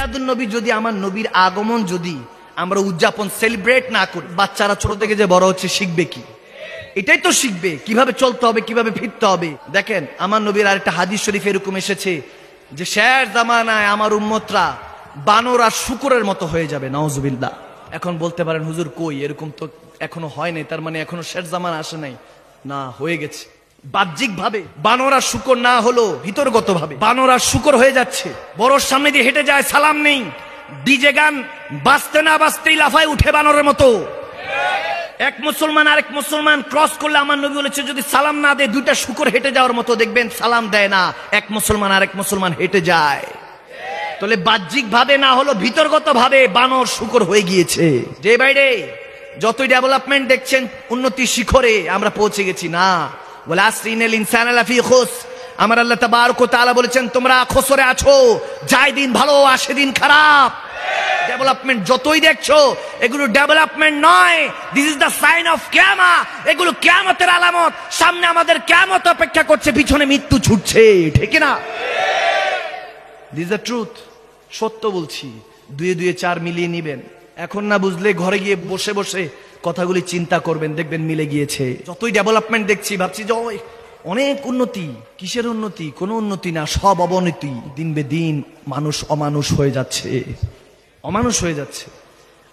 মিলাদুন নবী যদি আমার নবীর আগমন যদি আমরা উদযাপন সেলিব্রেট না করি, বাচ্চারা ছোট থেকে যে বড় হচ্ছে শিখবে কি? এটাই তো শিখবে কিভাবে চলতে হবে, কিভাবে ফিরতে হবে। দেখেন আমার নবীর আরেকটা হাদিস শরীফ এরকম এসেছে যে শেষ জামানায় আমার উম্মতরা বানর আর শূকরের মতো হয়ে যাবে, নাউজুবিল্লাহ। এখন বলতে পারেন হুজুর কই, এরকম তো এখনো হয় নাই, তার মানে এখনো শেষ জামানা আসে নাই। না, হয়ে গেছে। বাহ্যিক ভাবে বানর আর শূকর না হলো ভিতরগত ভাবে বানর আর শূকর হয়ে যাচ্ছে। বড়র সামনে দিয়ে হেঁটে যায়, সালাম নেই, ডিজে গান বাজতে না বাজতেই লাফায় উঠে বানরের মতো। এক মুসলমান আরেক মুসলমান ক্রস করলে আমার নবী বলেছে যদি সালাম না দেয় দুইটা শূকর হেঁটে যাওয়ার মতো, দেখবেন সালাম দেয় না, এক মুসলমান আরেক মুসলমান হেঁটে যায়। তাহলে বাহ্যিক ভাবে না হলো ভিতরগত ভাবে বানর শূকর হয়ে গিয়েছে। ডে বাই ডে যতই ডেভেলপমেন্ট দেখছেন উন্নতির শিখরে আমরা পৌঁছে গেছি না। বলে আসরিনাল ইনসানা লাফি খুসর, আমার আল্লাহ তাবারক ওয়া তাআলা বলেছেন তোমরা খসরে আছো, যায় দিন ভালো আসে দিন খারাপ। ডেভেলপমেন্ট যতই দেখছো এগুলো ডেভেলপমেন্ট নয়, this is the sign of কিয়ামা। এগুলো কিয়ামতের আলামত। সামনে আমাদের কিয়ামত অপেক্ষা করছে, পিছনে মৃত্যু ছুটছে, ঠিক না? দিস দ্য ট্রুথ, সত্য বলছি। দুয়ে দুয়ে চার মিলিয়ে নিবেন। এখন না বুঝলে ঘরে গিয়ে বসে বসে কথাগুলি চিন্তা করবেন, দেখবেন মিলে গিয়েছে। যতই ডেভেলপমেন্ট দেখছি ভাবছি যে অনেক উন্নতি। কিসের উন্নতি? কোনো উন্নতি না, সব অবনতি। দিন বে দিন মানুষ অমানুষ হয়ে যাচ্ছে, অমানুষ হয়ে যাচ্ছে।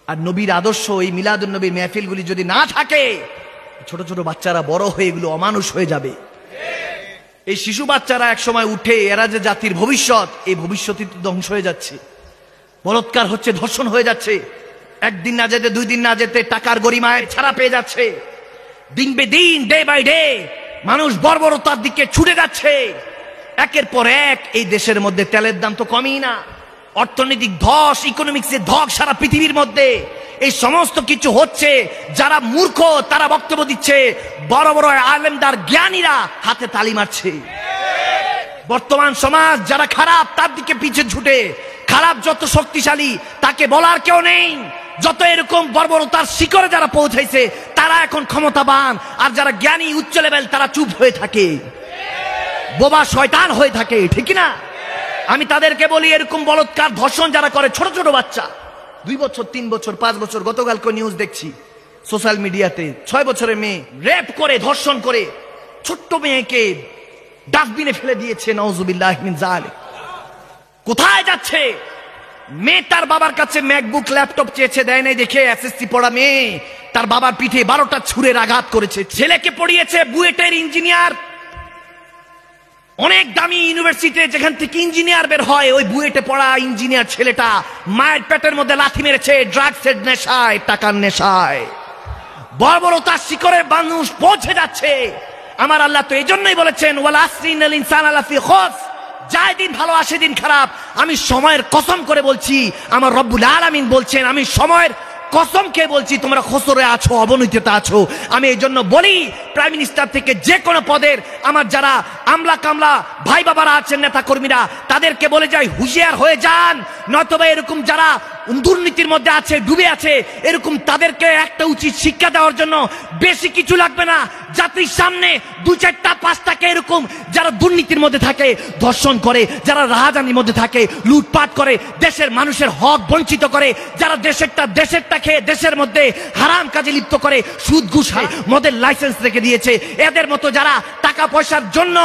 আর নবীর আদর্শ এই মিলাদুন নবীর মেহফিলগুলি যদি না থাকে, ছোট ছোট বাচ্চারা বড় হয়ে এগুলো অমানুষ হয়ে যাবে। এই শিশু বাচ্চারা এক সময় উঠে এরা যে জাতির ভবিষ্যৎ, এই ভবিষ্যৎই ধ্বংস হয়ে যাচ্ছে। বলৎকার হচ্ছে, ধর্ষণ হয়ে যাচ্ছে, একদিন না যেতে দুই দিন না যেতে টাকার গরিমায় ছাড়া পেয়ে যাচ্ছে। দিন বে দিন, ডে বাই ডে মানুষ বর্বরতার দিকে ছুটে যাচ্ছে। একের পর এক এই দেশের মধ্যে তেলের দাম তো কমই না, অর্থনৈতিক ধস, ইকোনমিক্সের ধস সারা পৃথিবীর মধ্যে। এই সমস্ত কিছু হচ্ছে, যারা মূর্খ তারা বক্তব্য দিচ্ছে, বড় বড় আলেমদার জ্ঞানীরা হাতে তালি মারছে। বর্তমান সমাজ যারা খারাপ তার দিকে পিছে ছুটে, খারাপ যত শক্তিশালী তাকে বলার কেউ নেই। যত এরকম বর্বরতার শিখরে যারা পৌঁছাইছে তারা এখন ক্ষমতাবান, আর যারা জ্ঞানী উচ্চ লেভেল তারা চুপ হয়ে থাকে, বোবা শয়তান হয়ে থাকে, ঠিক না? আমি তাদেরকে বলি এরকম বলৎকার ধর্ষণ যারা করে, ছোট ছোট বাচ্চা 2 বছর 3 বছর 5 বছর, গতকালকে নিউজ দেখছি সোশ্যাল মিডিয়াতে 6 বছরের মেয়ে রেপ করে ধর্ষণ করে ছোট্ট মেয়েকে ডাস্টবিনে ফেলে দিয়েছে, নাউজুবিল্লাহ মিন যালিক। কোথায় যাচ্ছে? মেয়ে তার বাবার কাছে ম্যাকবুক ল্যাপটপ চেয়েছে, দেয় নাই দেখে এসএসসি পড়া মেয়ে তার বাবার পিঠে 12টা ছুরের আঘাত করেছে। ছেলেকে পড়িয়েছে বুয়েটের ইঞ্জিনিয়ার, অনেক দামি ইউনিভার্সিটিতে যেখান থেকে ইঞ্জিনিয়ার বের হয়, ওই বুয়েটে পড়া ইঞ্জিনিয়ার ছেলেটা মায়ের পেটের মধ্যে লাথি মেরেছে ড্রাগসের নেশায়, টাকার নেশায়। বর্বরতার শিখরে মানুষ পৌঁছে যাচ্ছে। আমার আল্লাহ তো এই জন্যই বলেছেন ওয়াল আসরিনাল ইনসানা লাফি খুসর, যায় দিন ভালো আসে দিন খারাপ। আমি সময়ের কসম করে বলছি, আমার রব্বুল আলামিন বলছেন আমি সময়ের কসম কে বলছি তোমরা খসরে আছো, অবনতিতে আছো। আমি এই জন্য বলি প্রাইম মিনিস্টার থেকে যে কোনো পদের আমার যারা আমলা কামলা ভাই বাবারা আছেন, নেতা কর্মীরা, তাদেরকে বলে যাই হুঁশিয়ার হয়ে যান, নয়তোবা এরকম যারা দুর্নীতির মধ্যে আছে, ডুবে আছে, এরকম তাদেরকে একটা উচিত শিক্ষা দেওয়ার জন্য বেশি কিছু লাগবে না। জাতির সামনে 2, 4টা 5টাকে এরকম যারা দুর্নীতির মধ্যে থাকে, ধর্ষণ করে, যারা রাহাজানির মধ্যে থাকে, লুটপাট করে, দেশের মানুষের হক বঞ্চিত করে, যারা দেশেরটা খেয়ে দেশের মধ্যে হারাম কাজে লিপ্ত করে, সুদ ঘুষ মদের লাইসেন্স রেখে দিয়েছে, এদের মতো যারা টাকা পয়সার জন্য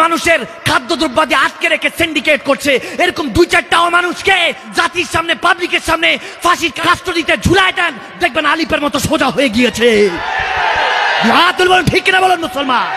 মানুষের খাদ্যদ্রব্যাদি আটকে রেখে সিন্ডিকেট করছে, এরকম 2, 4টা মানুষকে জাতির সামনে পাবলিকের সামনে ফাঁসির কাস্টডিতে ঝুলায় দেন, দেখবেন আলিফের মতো সোজা হয়ে গিয়েছে। ঠিক কিনা বলেন মুসলমান?